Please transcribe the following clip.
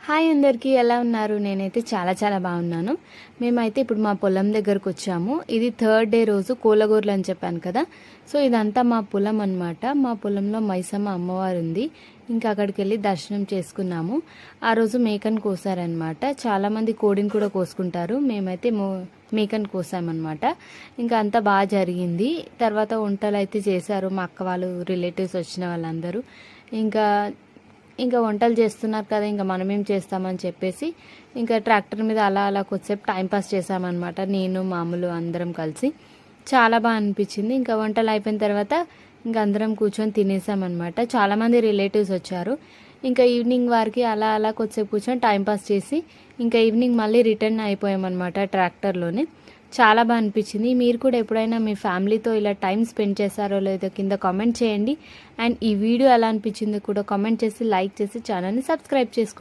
Hi అందరికీ, ఎలా ఉన్నారు? నేనైతే చాలా బాగున్నాను. మేమైతే ఇప్పుడు మా పొలం దగ్గరకు వచ్చాము. ఇది థర్డ్ డే రోజు కూలగూరలు అని చెప్పాను కదా. సో ఇదంతా మా పొలం అనమాట. మా పొలంలో మైసమ్మ అమ్మవారు ఉంది. ఇంకా అక్కడికి వెళ్ళి దర్శనం చేసుకున్నాము. ఆ రోజు మేకను కోసారనమాట. చాలామంది కోడిని కూడా కోసుకుంటారు. మేమైతే మేకను కోసామన్నమాట. ఇంకా అంతా బాగా జరిగింది. తర్వాత వంటలు అయితే చేశారు మా అక్క వాళ్ళు, రిలేటివ్స్ వచ్చిన వాళ్ళందరూ. ఇంకా వంటలు చేస్తున్నారు కదా, ఇంకా మనమేం చేస్తామని చెప్పేసి ఇంకా ట్రాక్టర్ మీద అలా కొద్దిసేపు టైంపాస్ చేసామన్నమాట. నేను మామూలు అందరం కలిసి చాలా బాగా అనిపించింది. ఇంకా వంటలు అయిపోయిన తర్వాత ఇంకా అందరం కూర్చొని తినేసామన్నమాట. చాలామంది రిలేటివ్స్ వచ్చారు. ఇంకా ఈవినింగ్ వారికి అలా కొద్దిసేపు కూర్చొని టైంపాస్ చేసి ఇంకా ఈవినింగ్ మళ్ళీ రిటర్న్ అయిపోయామన్నమాట ట్రాక్టర్లోనే. చాలా బాగా అనిపించింది. మీరు కూడా ఎప్పుడైనా మీ ఫ్యామిలీతో ఇలా టైం స్పెండ్ చేశారో లేదో కింద కామెంట్ చేయండి. అండ్ ఈ వీడియో ఎలా అనిపించిందో కూడా కామెంట్ చేసి లైక్ చేసి ఛానల్ని సబ్స్క్రైబ్ చేసుకోండి.